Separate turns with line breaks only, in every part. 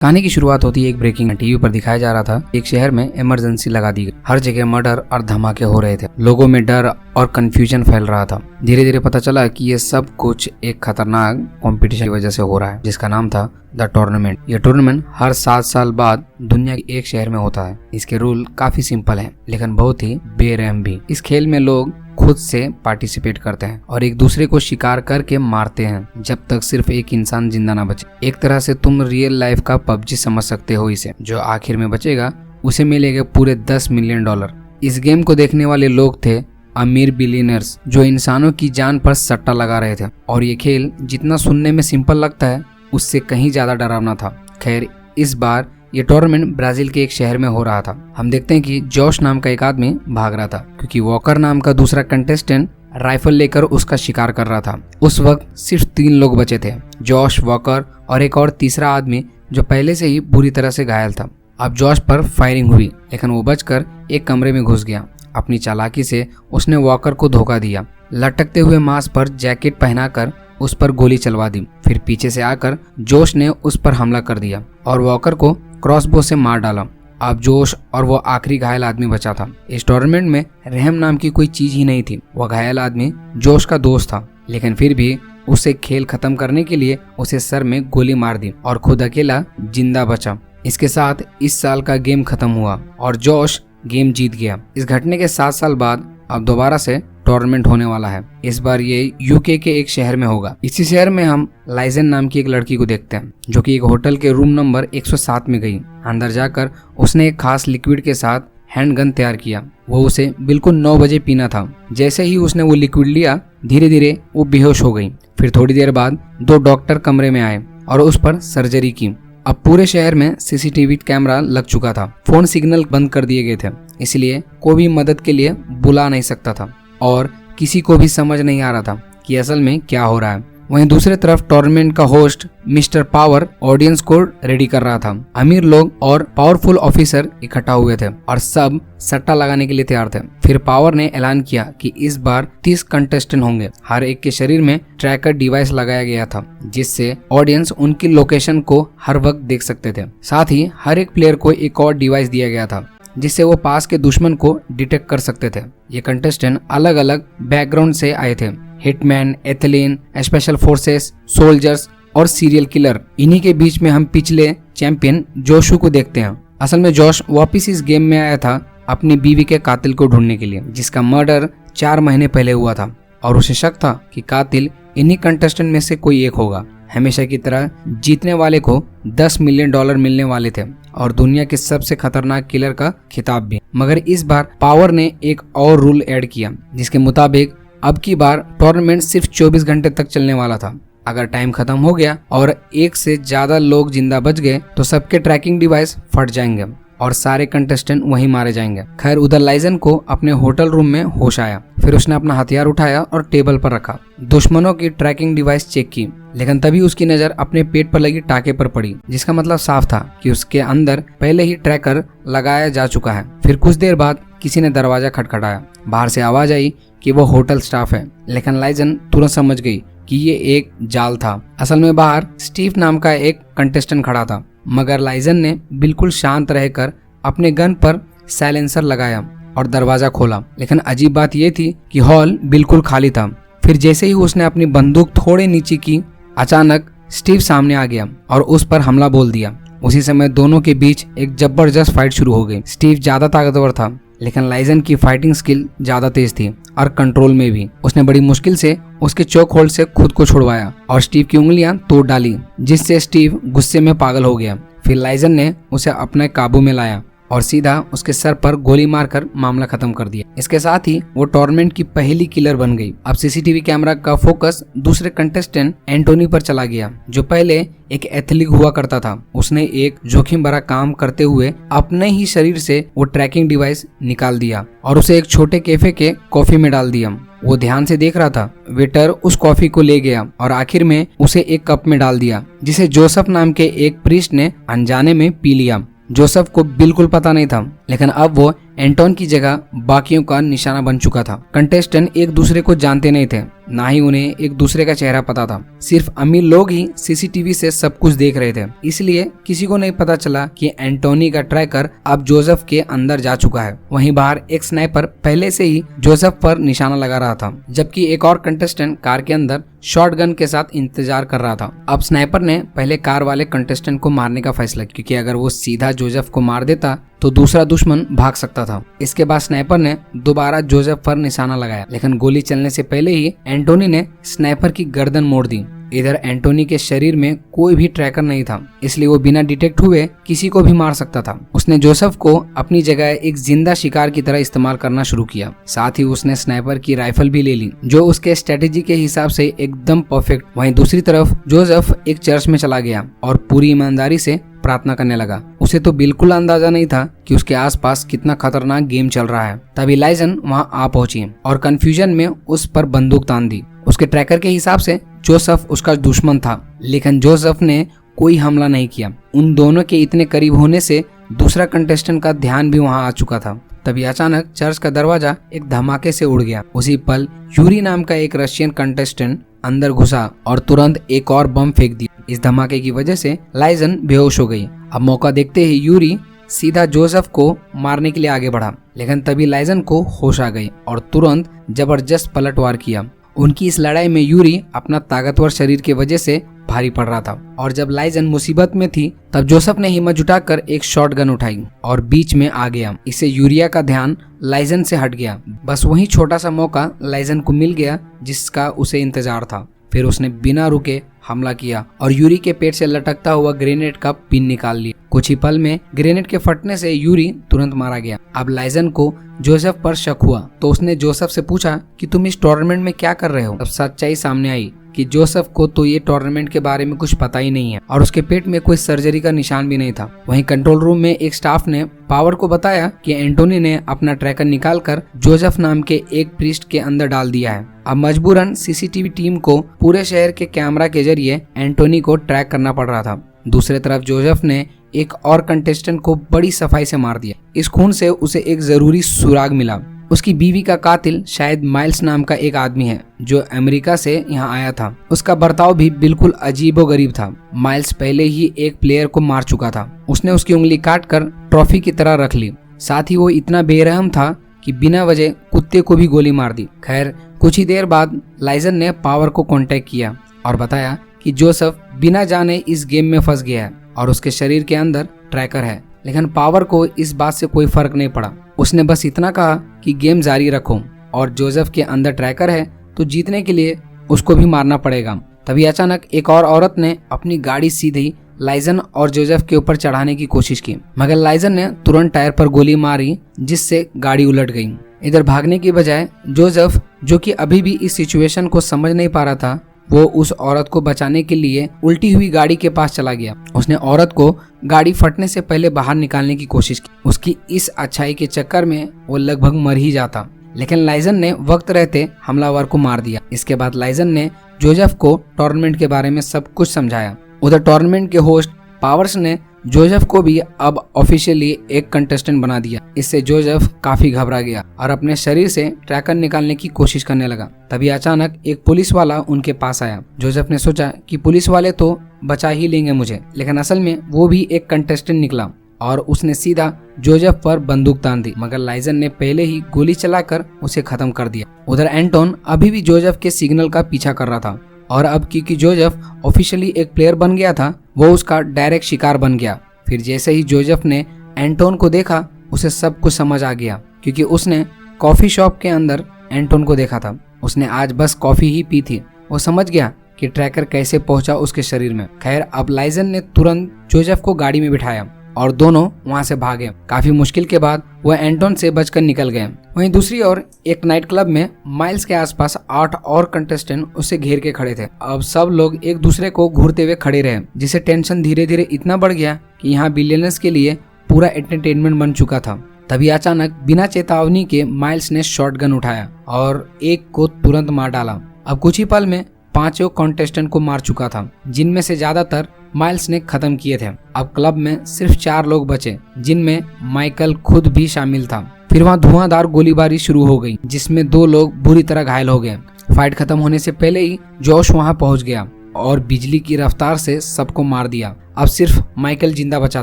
कहानी की शुरुआत होती है एक ब्रेकिंग टीवी पर दिखाया जा रहा था। एक शहर में इमरजेंसी लगा दी गई। हर जगह मर्डर और धमाके हो रहे थे। लोगों में डर और कंफ्यूजन फैल रहा था। धीरे धीरे पता चला कि ये सब कुछ एक खतरनाक कंपटीशन की वजह से हो रहा है, जिसका नाम था द टूर्नामेंट। यह टूर्नामेंट हर 7 साल बाद दुनिया के एक शहर में होता है। इसके रूल काफी सिंपल हैं, लेकिन बहुत ही बेरहम भी। इस खेल में लोग खुद से पार्टिसिपेट करते हैं और एक दूसरे को शिकार करके मारते हैं जब तक सिर्फ एक इंसान जिंदा ना बचे। एक तरह से तुम रियल लाइफ का पबजी समझ सकते हो इसे। जो आखिर में बचेगा उसे मिलेगा पूरे $10 मिलियन। इस गेम को देखने वाले लोग थे अमीर बिलियनर्स जो इंसानों की जान पर सट्टा लगा रहे थे। और ये खेल जितना सुनने में सिंपल लगता है उससे कहीं ज्यादा डरावना था। खैर, इस बार ये टूर्नामेंट ब्राजील के एक शहर में हो रहा था। हम देखते हैं कि जोश नाम का एक आदमी भाग रहा था क्योंकि वॉकर नाम का दूसरा कंटेस्टेंट राइफल लेकर उसका शिकार कर रहा था। उस वक्त सिर्फ 3 लोग बचे थे, जोश, वॉकर और एक और तीसरा आदमी जो पहले से ही बुरी तरह से घायल था। अब जोश पर फायरिंग हुई, लेकिन वो बचकर एक कमरे में घुस गया। अपनी चालाकी से उसने वॉकर को धोखा दिया। लटकते हुए मांस पर जैकेट पहनाकर उस पर गोली चलवा दी। फिर पीछे से आकर जोश ने उस पर हमला कर दिया और वॉकर को क्रॉसबो से मार डाला। अब जोश और वो आखिरी घायल आदमी बचा था। इस टूर्नामेंट में रहम नाम की कोई चीज ही नहीं थी। वह घायल आदमी जोश का दोस्त था, लेकिन फिर भी उसे खेल खत्म करने के लिए उसे सर में गोली मार दी और खुद अकेला जिंदा बचा। इसके साथ इस साल का गेम खत्म हुआ और जोश गेम जीत गया। इस घटने के 7 साल बाद अब दोबारा से टूर्नामेंट होने वाला है। इस बार ये यूके के एक शहर में होगा। इसी शहर में हम लाइजन नाम की एक लड़की को देखते हैं जो कि एक होटल के रूम नंबर 107 में गई। अंदर जाकर उसने एक खास लिक्विड के साथ हैंडगन तैयार किया। वो उसे बिल्कुल 9 बजे पीना था। जैसे ही उसने वो लिक्विड लिया, धीरे धीरे वो बेहोश हो गई। फिर थोड़ी देर बाद 2 डॉक्टर कमरे में आए और उस पर सर्जरी की। अब पूरे शहर में सीसीटीवी कैमरा लग चुका था। फोन सिग्नल बंद कर दिए गए थे, इसलिए कोई भी मदद के लिए बुला नहीं सकता था और किसी को भी समझ नहीं आ रहा था कि असल में क्या हो रहा है। वहीं दूसरे तरफ टूर्नामेंट का होस्ट मिस्टर पावर ऑडियंस को रेडी कर रहा था। अमीर लोग और पावरफुल ऑफिसर इकट्ठा हुए थे और सब सट्टा लगाने के लिए तैयार थे। फिर पावर ने ऐलान किया कि इस बार 30 कंटेस्टेंट होंगे। हर एक के शरीर में ट्रैकर डिवाइस लगाया गया था, जिससे ऑडियंस उनकी लोकेशन को हर वक्त देख सकते थे। साथ ही हर एक प्लेयर को एक और डिवाइस दिया गया था जिससे वो पास के दुश्मन को डिटेक्ट कर सकते थे। ये कंटेस्टेंट अलग अलग बैकग्राउंड से आए थे। Hitman, ethylene, special forces, soldiers और सीरियल किलर। इन्हीं के बीच में हम पिछले चैंपियन जोशू को देखते हैं। असल में जोश वापिस इस गेम में आया था अपनी बीवी के कातिल को ढूंढने के लिए, जिसका मर्डर 4 महीने पहले हुआ था और उसे शक था कि कातिल इन्हीं कंटेस्टेंट में से कोई एक होगा। हमेशा की तरह जीतने वाले को $10 मिलियन मिलने वाले थे और दुनिया के सबसे खतरनाक किलर का खिताब भी। मगर इस बार पावर ने एक और रूल ऐड किया, जिसके मुताबिक अब की बार टूर्नामेंट सिर्फ 24 घंटे तक चलने वाला था। अगर टाइम खत्म हो गया और एक से ज्यादा लोग जिंदा बच गए तो सबके ट्रैकिंग डिवाइस फट जाएंगे और सारे कंटेस्टेंट वहीं मारे जाएंगे। खैर, उधर लाइजन को अपने होटल रूम में होश आया। फिर उसने अपना हथियार उठाया और टेबल पर रखा। दुश्मनों की ट्रैकिंग डिवाइस चेक की, लेकिन तभी उसकी नजर अपने पेट पर लगी टाके पर पड़ी, जिसका मतलब साफ था कि उसके अंदर पहले ही ट्रैकर लगाया जा चुका है। फिर कुछ देर बाद किसी ने दरवाजा खटखटाया। बाहर से आवाज आई कि वो होटल स्टाफ है, लेकिन लाइजन तुरंत समझ गई कि ये एक जाल था। असल में बाहर स्टीव नाम का एक कंटेस्टेंट खड़ा था, मगर लाइजन ने बिल्कुल शांत रहकर अपने गन पर साइलेंसर लगाया और दरवाजा खोला। लेकिन अजीब बात यह थी कि हॉल बिल्कुल खाली था। फिर जैसे ही उसने अपनी बंदूक थोड़े नीचे की, अचानक स्टीव सामने आ गया और उस पर हमला बोल दिया। उसी समय दोनों के बीच एक जबरदस्त फाइट शुरू हो गई। स्टीव ज्यादा ताकतवर था, लेकिन लाइजन की फाइटिंग स्किल ज्यादा तेज थी और कंट्रोल में भी। उसने बड़ी मुश्किल से उसके चोक होल्ड से खुद को छुड़वाया और स्टीव की उंगलियां तोड़ डाली, जिससे स्टीव गुस्से में पागल हो गया। फिर लाइजन ने उसे अपने काबू में लाया और सीधा उसके सर पर गोली मारकर मामला खत्म कर दिया। इसके साथ ही वो टूर्नामेंट की पहली किलर बन गई। अब सीसीटीवी कैमरा का फोकस दूसरे कंटेस्टेंट एंटोनी पर चला गया, जो पहले एक एथलीट हुआ करता था। उसने एक जोखिम भरा काम करते हुए अपने ही शरीर से वो ट्रैकिंग डिवाइस निकाल दिया और उसे एक छोटे कैफे के कॉफी में डाल दिया। वो ध्यान से देख रहा था। वेटर उस कॉफी को ले गया और आखिर में उसे एक कप में डाल दिया, जिसे जोसेफ नाम के एक प्रीस्ट ने अनजाने में पी लिया। जोसेफ को बिल्कुल पता नहीं था, लेकिन अब वो एंटोन की जगह बाकियों का निशाना बन चुका था। कंटेस्टेंट एक दूसरे को जानते नहीं थे, ना ही उन्हें एक दूसरे का चेहरा पता था। सिर्फ अमीर लोग ही सीसीटीवी से सब कुछ देख रहे थे, इसलिए किसी को नहीं पता चला कि एंटोनी का ट्रैकर अब जोसेफ के अंदर जा चुका है। वहीं बाहर एक स्नाइपर पहले से ही जोसेफ पर निशाना लगा रहा था, जबकि एक और कंटेस्टेंट कार के अंदर शॉटगन के साथ इंतजार कर रहा था। अब स्नाइपर ने पहले कार वाले कंटेस्टेंट को मारने का फैसला किया, क्योंकि अगर वो सीधा जोसेफ को मार देता तो दूसरा दुश्मन भाग सकता था। इसके बाद स्नाइपर ने दोबारा जोसेफ पर निशाना लगाया, लेकिन गोली चलने से पहले ही एंटोनी ने स्नाइपर की गर्दन मोड़ दी। इधर एंटोनी के शरीर में कोई भी ट्रैकर नहीं था, इसलिए वो बिना डिटेक्ट हुए किसी को भी मार सकता था। उसने जोसेफ को अपनी जगह एक जिंदा शिकार की तरह इस्तेमाल करना शुरू किया। साथ ही उसने स्नाइपर की राइफल भी ले ली, जो उसके स्ट्रेटेजी के हिसाब से एकदम परफेक्ट। वहीं दूसरी तरफ जोसेफ एक चर्च में चला गया और पूरी ईमानदारी से प्रार्थना करने लगा। उसे तो बिल्कुल अंदाजा नहीं था कि उसके आसपास कितना खतरनाक गेम चल रहा है। तभी लाइजन वहां आ पहुंची और कंफ्यूजन में उस पर बंदूक तान दी। उसके ट्रैकर के हिसाब से जोसेफ उसका दुश्मन था, लेकिन जोसेफ ने कोई हमला नहीं किया। उन दोनों के इतने करीब होने से दूसरा कंटेस्टेंट का ध्यान भी वहां आ चुका था। तभी अचानक चर्च का दरवाजा एक धमाके से उड़ गया। उसी पल यूरी नाम का एक रशियन कंटेस्टेंट अंदर घुसा और तुरंत एक और बम फेंक दिया। इस धमाके की वजह से लाइजन बेहोश हो गई। अब मौका देखते ही यूरी सीधा जोसेफ को मारने के लिए आगे बढ़ा, लेकिन तभी लाइजन को होश आ गई और तुरंत जबरदस्त पलटवार किया। उनकी इस लड़ाई में यूरी अपना ताकतवर शरीर की वजह से भारी पड़ रहा था, और जब लाइजन मुसीबत में थी तब जोसेफ ने हिम्मत जुटाकर एक शॉटगन उठाई और बीच में आ गया। इससे यूरिया का ध्यान लाइजन से हट गया। बस वही छोटा सा मौका लाइजन को मिल गया जिसका उसे इंतजार था। फिर उसने बिना रुके हमला किया और यूरी के पेट से लटकता हुआ ग्रेनेड का पिन निकाल लिया। कुछ ही पल में ग्रेनेड के फटने से यूरी तुरंत मारा गया। अब लाइजन को जोसेफ पर शक हुआ, तो उसने जोसेफ से पूछा कि तुम इस टूर्नामेंट में क्या कर रहे हो। अब सच्चाई सामने आई कि जोसेफ को तो ये टूर्नामेंट के बारे में कुछ पता ही नहीं है और उसके पेट में कोई सर्जरी का निशान भी नहीं था। वहीं कंट्रोल रूम में एक स्टाफ ने पावर को बताया कि एंटोनी ने अपना ट्रैकर निकालकर जोसेफ नाम के एक प्रीस्ट के अंदर डाल दिया है। अब मजबूरन सीसीटीवी टीम को पूरे शहर के कैमरा के जरिए एंटोनी को ट्रैक करना पड़ रहा था। दूसरी तरफ जोसेफ ने एक और कंटेस्टेंट को बड़ी सफाई से मार दिया। इस खून से उसे एक जरूरी सुराग मिला। उसकी बीवी का कातिल शायद माइल्स नाम का एक आदमी है, जो अमेरिका से यहाँ आया था। उसका बर्ताव भी बिल्कुल अजीबोगरीब था। माइल्स पहले ही एक प्लेयर को मार चुका था। उसने उसकी उंगली काटकर ट्रॉफी की तरह रख ली। साथ ही वो इतना बेरहम था कि बिना वजह कुत्ते को भी गोली मार दी। खैर, कुछ ही देर बाद लाइजन ने पावर को कांटेक्ट किया और बताया कि जोसेफ बिना जाने इस गेम में फंस गया है और उसके शरीर के अंदर ट्रैकर है। लेकिन पावर को इस बात से कोई फर्क नहीं पड़ा। उसने बस इतना कहा कि गेम जारी रखो और जोसेफ के अंदर ट्रैकर है तो जीतने के लिए उसको भी मारना पड़ेगा। तभी अचानक एक और औरत ने अपनी गाड़ी सीधी लाइजन और जोसेफ के ऊपर चढ़ाने की कोशिश की, मगर लाइजन ने तुरंत टायर पर गोली मारी, जिससे गाड़ी उलट गई। इधर भागने की बजाय जोसेफ, जो कि अभी भी इस सिचुएशन को समझ नहीं पा रहा था, वो उस औरत को बचाने के लिए उल्टी हुई गाड़ी के पास चला गया। उसने औरत को गाड़ी फटने से पहले बाहर निकालने की कोशिश की। उसकी इस अच्छाई के चक्कर में वो लगभग मर ही जाता, लेकिन लाइजन ने वक्त रहते हमलावर को मार दिया। इसके बाद लाइजन ने जोसेफ को टूर्नामेंट के बारे में सब कुछ समझाया। उधर टूर्नामेंट के होस्ट पावर्स ने जोसेफ को भी अब ऑफिशियली एक कंटेस्टेंट बना दिया। इससे जोसेफ काफी घबरा गया और अपने शरीर से ट्रैकर निकालने की कोशिश करने लगा। तभी अचानक एक पुलिस वाला उनके पास आया। जोसेफ ने सोचा कि पुलिस वाले तो बचा ही लेंगे मुझे, लेकिन असल में वो भी एक कंटेस्टेंट निकला और उसने सीधा जोसेफ पर बंदूक तान दी, मगर लाइजन ने पहले ही गोली चलाकर उसे खत्म कर दिया। उधर एंटोन अभी भी जोसेफ के सिग्नल का पीछा कर रहा था और अब क्योंकि जोसेफ ऑफिशियली एक प्लेयर बन गया था, वो उसका डायरेक्ट शिकार बन गया। फिर जैसे ही जोसेफ ने एंटोन को देखा, उसे सब कुछ समझ आ गया, क्योंकि उसने कॉफी शॉप के अंदर एंटोन को देखा था। उसने आज बस कॉफी ही पी थी। वो समझ गया कि ट्रैकर कैसे पहुंचा उसके शरीर में। खैर, अब लाइजन ने तुरंत जोसेफ को गाड़ी में बिठाया और दोनों वहां से भागे। काफी मुश्किल के बाद वह एंटोन से बचकर निकल गए। वहीं दूसरी ओर एक नाइट क्लब में माइल्स के आसपास 8 और कंटेस्टेंट उसे घेर के खड़े थे। अब सब लोग एक दूसरे को घूरते हुए खड़े रहे, जिससे टेंशन धीरे धीरे इतना बढ़ गया कि यहाँ बिलियनर्स के लिए पूरा एंटरटेनमेंट बन चुका था। तभी अचानक बिना चेतावनी के माइल्स ने शॉटगन उठाया और एक को तुरंत मार डाला। अब कुछ ही पल में 5 कंटेस्टेंट को मार चुका था, जिनमें से ज्यादातर माइल्स ने खत्म किए थे। अब क्लब में सिर्फ 4 लोग बचे, जिनमें माइकल खुद भी शामिल था। फिर वहाँ धुआंधार गोलीबारी शुरू हो गई, जिसमें 2 लोग बुरी तरह घायल हो गए। फाइट खत्म होने से पहले ही जोश वहाँ पहुँच गया और बिजली की रफ्तार से सबको मार दिया। अब सिर्फ माइकल जिंदा बचा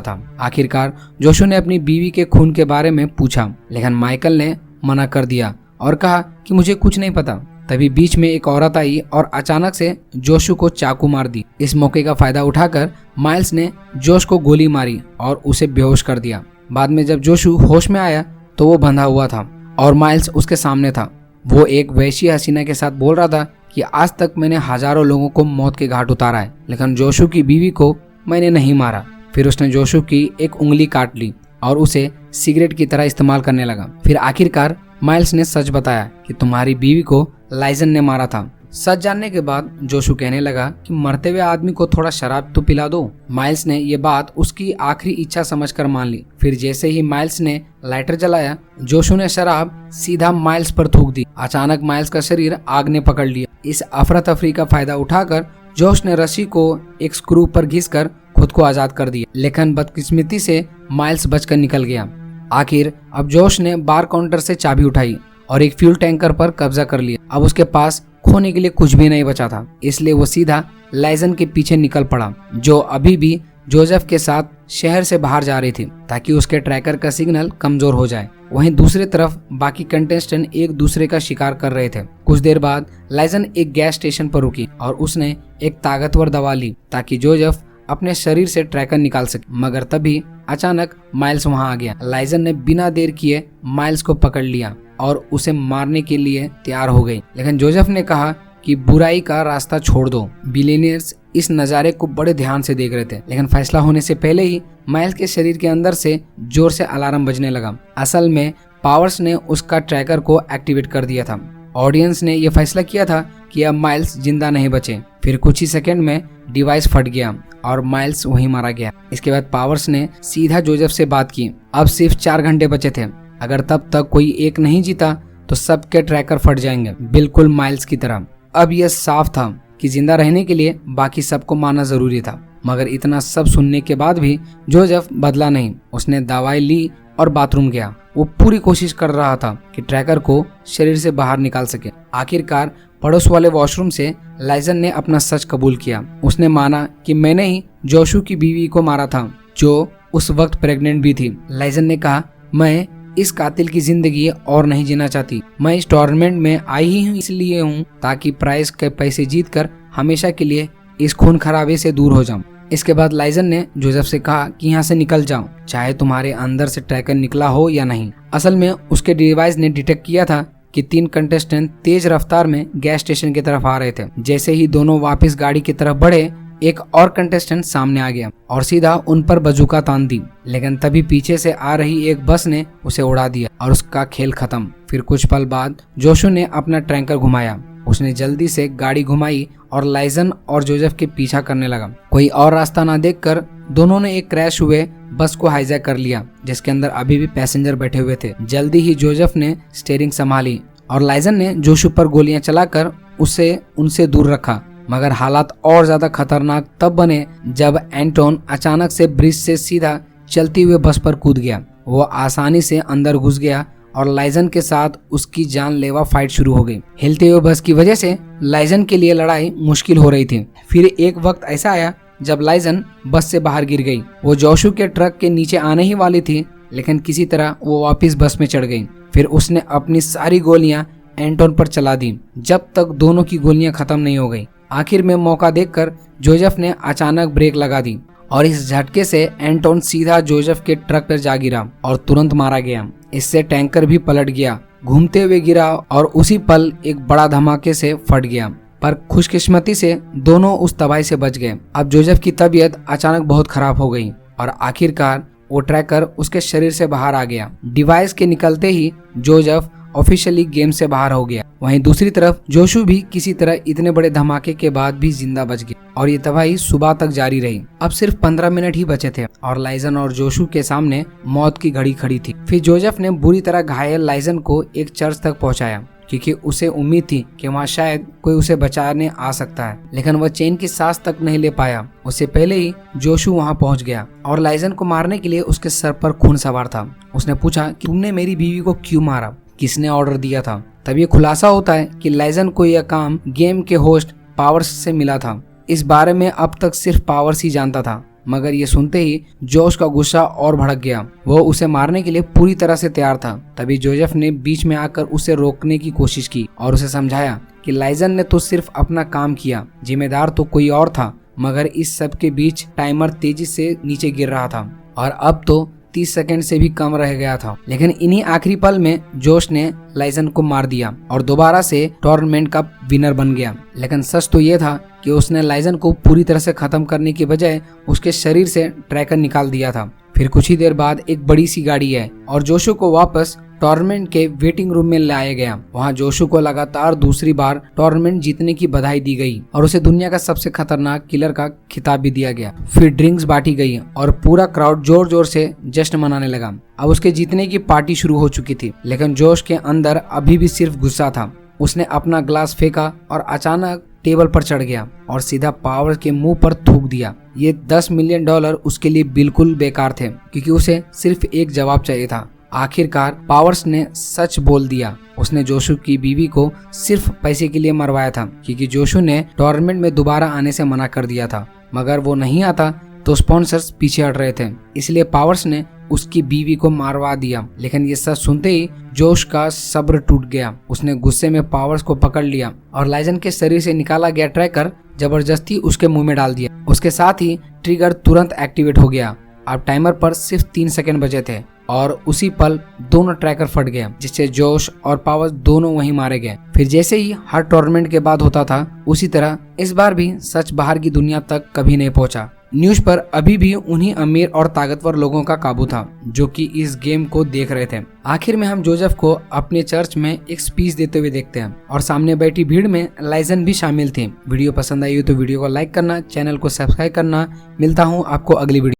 था। आखिरकार जोशु ने अपनी बीवी के खून के बारे में पूछा, लेकिन माइकल ने मना कर दिया और कहा कि मुझे कुछ नहीं पता। तभी बीच में एक औरत आई और अचानक से जोशु को चाकू मार दी। इस मौके का फायदा उठाकर माइल्स ने जोश को गोली मारी और उसे बेहोश कर दिया। बाद में जब जोशु होश में आया तो वो बंधा हुआ था और माइल्स उसके सामने था। वो एक वैसी हसीना के साथ बोल रहा था कि आज तक मैंने हजारों लोगों को मौत के घाट उतारा है, लेकिन जोशु की बीवी को मैंने नहीं मारा। फिर उसने जोशु की एक उंगली काट ली और उसे सिगरेट की तरह इस्तेमाल करने लगा। फिर आखिरकार माइल्स ने सच बताया कि तुम्हारी बीवी को लाइजन ने मारा था। सच जानने के बाद जोशु कहने लगा कि मरते हुए आदमी को थोड़ा शराब तो पिला दो। माइल्स ने ये बात उसकी आखिरी इच्छा समझकर मान ली। फिर जैसे ही माइल्स ने लाइटर जलाया, जोशु ने शराब सीधा माइल्स पर थूक दी। अचानक माइल्स का शरीर आग ने पकड़ लिया। इस अफरा तफरी का फायदा उठाकर जोश ने रस्सी को एक स्क्रू पर घिसकर खुद को आजाद कर दिया, लेकिन बदकिस्मती से माइल्स बचकर निकल गया। आखिर अब जोश ने बार काउंटर से चाबी उठाई और एक फ्यूल टैंकर पर कब्जा कर लिया। अब उसके पास खोने के लिए कुछ भी नहीं बचा था, इसलिए वो सीधा लाइजन के पीछे निकल पड़ा, जो अभी भी जोसेफ के साथ शहर से बाहर जा रही थी ताकि उसके ट्रैकर का सिग्नल कमजोर हो जाए। वहीं दूसरी तरफ बाकी कंटेस्टेंट एक दूसरे का शिकार कर रहे थे। कुछ देर बाद लाइजन एक गैस स्टेशन पर रुकी और उसने एक ताकतवर दवा ली ताकि जोसेफ अपने शरीर से ट्रैकर निकाल सके, मगर तभी अचानक माइल्स वहां आ गया। लाइजन ने बिना देर किए माइल्स को पकड़ लिया और उसे मारने के लिए तैयार हो गई, लेकिन जोसेफ ने कहा कि बुराई का रास्ता छोड़ दो। बिलियनियर्स इस नज़ारे को बड़े ध्यान से देख रहे थे, लेकिन फैसला होने से पहले ही माइल्स के शरीर के अंदर से जोर से अलार्म बजने लगा। असल में पावर्स ने उसका ट्रैकर को एक्टिवेट कर दिया था। ऑडियंस ने यह फैसला किया था कि अब माइल्स जिंदा नहीं बचे। फिर कुछ ही सेकंड में डिवाइस फट गया और माइल्स वहीं मारा गया। इसके बाद पावर्स ने सीधा जोसेफ से बात की। अब सिर्फ 4 घंटे बचे थे। अगर तब तक कोई एक नहीं जीता तो सबके ट्रैकर फट जाएंगे, बिल्कुल माइल्स की तरह। अब यह साफ था कि जिंदा रहने के लिए बाकी सबको मारना जरूरी था, मगर इतना सब सुनने के बाद भी जोसेफ बदला नहीं। उसने दवाई ली और बाथरूम गया। वो पूरी कोशिश कर रहा था कि ट्रैकर को शरीर से बाहर निकाल सके। आखिरकार पड़ोस वाले वॉशरूम से लाइजन ने अपना सच कबूल किया। उसने माना कि मैंने ही जोशु की बीवी को मारा था, जो उस वक्त प्रेग्नेंट भी थी। लाइजन ने कहा, मैं इस कातिल की जिंदगी और नहीं जीना चाहती। मैं इस टूर्नामेंट में आई ही हूँ इसलिए हूँ ताकि प्राइज के पैसे जीतकर हमेशा के लिए इस खून खराबे से दूर हो जाऊं। इसके बाद लाइजन ने जोसेफ से कहा कि यहाँ से निकल जाओ, चाहे तुम्हारे अंदर से ट्रैकर निकला हो या नहीं। असल में उसके डिवाइस ने डिटेक्ट किया था कि 3 कंटेस्टेंट तेज रफ्तार में गैस स्टेशन की तरफ आ रहे थे। जैसे ही दोनों वापस गाड़ी की तरफ बढ़े, एक और कंटेस्टेंट सामने आ गया और सीधा उन पर बंदूक तान दी, लेकिन तभी पीछे से आ रही एक बस ने उसे उड़ा दिया और उसका खेल खत्म। फिर कुछ पल बाद जोशु ने अपना ट्रैकर घुमाया। उसने जल्दी से गाड़ी घुमाई और लाइजन और जोसेफ के पीछा करने लगा। कोई और रास्ता ना देखकर दोनों ने एक क्रैश हुए बस को हाईजैक कर लिया, जिसके अंदर अभी भी पैसेंजर बैठे हुए थे। जल्दी ही जोसेफ ने स्टीयरिंग संभाली और लाइजन ने जोशु पर गोलियां चलाकर उसे उनसे दूर रखा। मगर हालात और ज्यादा खतरनाक तब बने जब एंटोन अचानक से ब्रिज से सीधा चलती हुए बस पर कूद गया। वो आसानी से अंदर घुस गया और लाइजन के साथ उसकी जानलेवा फाइट शुरू हो गई। हिलते हुए बस की वजह से लाइजन के लिए लड़ाई मुश्किल हो रही थी। फिर एक वक्त ऐसा आया जब लाइजन बस से बाहर गिर गई। वो जोशु के ट्रक के नीचे आने ही वाली थी, लेकिन किसी तरह वो वापस बस में चढ़ गई। फिर उसने अपनी सारी गोलियां एंटोन पर चला दी जब तक दोनों की गोलियां खत्म नहीं हो गई। आखिर में मौका देखकर जोसेफ ने अचानक ब्रेक लगा दी और इस झटके से एंटोन सीधा जोसेफ के ट्रक पर जा गिरा और तुरंत मारा गया। इससे टैंकर भी पलट गया, घूमते हुए गिरा और उसी पल एक बड़ा धमाके से फट गया। पर खुशकिस्मती से दोनों उस तबाही से बच गए। अब जोसेफ की तबीयत अचानक बहुत खराब हो गई और आखिरकार वो ट्रैकर उसके शरीर से बाहर आ गया। डिवाइस के निकलते ही जोसेफ ऑफिशियली गेम से बाहर हो गया। वहीं दूसरी तरफ जोशु भी किसी तरह इतने बड़े धमाके के बाद भी जिंदा बच गया और ये तबाही सुबह तक जारी रही। अब सिर्फ 15 मिनट ही बचे थे और लाइजन और जोशु के सामने मौत की घड़ी खड़ी थी। फिर जोसेफ ने बुरी तरह घायल लाइजन को एक चर्च तक पहुंचाया। क्योंकि उसे उम्मीद थी कि वहाँ शायद कोई उसे बचाने आ सकता है, लेकिन वह चैन की सांस तक नहीं ले पाया। उससे पहले ही जोशु वहाँ पहुँच गया और लाइजन को मारने के लिए उसके सर पर खून सवार था। उसने पूछा कि तुमने मेरी बीवी को क्यों मारा, किसने ऑर्डर दिया था। तब ये खुलासा होता है कि लाइजन को यह काम गेम के होस्ट पावर्स से मिला था। इस बारे में अब तक सिर्फ पावर्स ही जानता था, मगर ये सुनते ही जोश का गुस्सा और भड़क गया। वो उसे मारने के लिए पूरी तरह से तैयार था। तभी जोसेफ ने बीच में आकर उसे रोकने की कोशिश की और उसे समझाया कि लाइजन ने तो सिर्फ अपना काम किया, जिम्मेदार तो कोई और था। मगर इस सब के बीच टाइमर तेजी से नीचे गिर रहा था और अब तो 30 सेकंड से भी कम रह गया था। लेकिन इन्हीं आखिरी पल में जोश ने लाइजन को मार दिया और दोबारा से टूर्नामेंट का विनर बन गया। लेकिन सच तो ये था कि उसने लाइजन को पूरी तरह से खत्म करने की बजाय उसके शरीर से ट्रैकर निकाल दिया था। फिर कुछ ही देर बाद एक बड़ी सी गाड़ी है और जोशु को वापस टूर्नामेंट के वेटिंग रूम में लाया गया। वहाँ जोशु को लगातार दूसरी बार टूर्नामेंट जीतने की बधाई दी गई और उसे दुनिया का सबसे खतरनाक किलर का खिताब भी दिया गया। फिर ड्रिंक्स बांटी गई और पूरा क्राउड जोर जोर से जश्न मनाने लगा। अब उसके जीतने की पार्टी शुरू हो चुकी थी, लेकिन जोश के अंदर अभी भी सिर्फ गुस्सा था। उसने अपना ग्लास फेंका और अचानक टेबल पर चढ़ गया और सीधा पावर के मुंह पर थूक दिया। ये $10 मिलियन उसके लिए बिल्कुल बेकार थे, क्योंकि उसे सिर्फ एक जवाब चाहिए था। आखिरकार पावर्स ने सच बोल दिया। उसने जोशु की बीवी को सिर्फ पैसे के लिए मरवाया था, क्योंकि जोशु ने टूर्नामेंट में दोबारा आने से मना कर दिया था। मगर वो नहीं आता तो स्पॉन्सर्स पीछे हट रहे थे, इसलिए पावर्स ने उसकी बीवी को मारवा दिया। लेकिन ये सच सुनते ही जोश का सब्र टूट गया। उसने गुस्से में पावर्स को पकड़ लिया और लाइजन के शरीर से निकाला गया ट्रैकर जबरदस्ती उसके मुंह में डाल दिया। उसके साथ ही ट्रिगर तुरंत एक्टिवेट हो गया। अब टाइमर पर सिर्फ 3 सेकंड बचे थे और उसी पल दोनों ट्रैकर फट गए, जिससे जोश और पावर्स दोनों वहीं मारे गए। फिर जैसे ही हर टूर्नामेंट के बाद होता था, उसी तरह इस बार भी सच बाहर की दुनिया तक कभी नहीं पहुंचा। न्यूज पर अभी भी उन्हीं अमीर और ताकतवर लोगों का काबू था जो कि इस गेम को देख रहे थे। आखिर में हम जोसेफ को अपने चर्च में एक स्पीच देते हुए देखते हैं और सामने बैठी भीड़ में लाइजन भी शामिल थी। वीडियो पसंद आई हो तो वीडियो को लाइक करना, चैनल को सब्सक्राइब करना। मिलता हूँ आपको अगली वीडियो।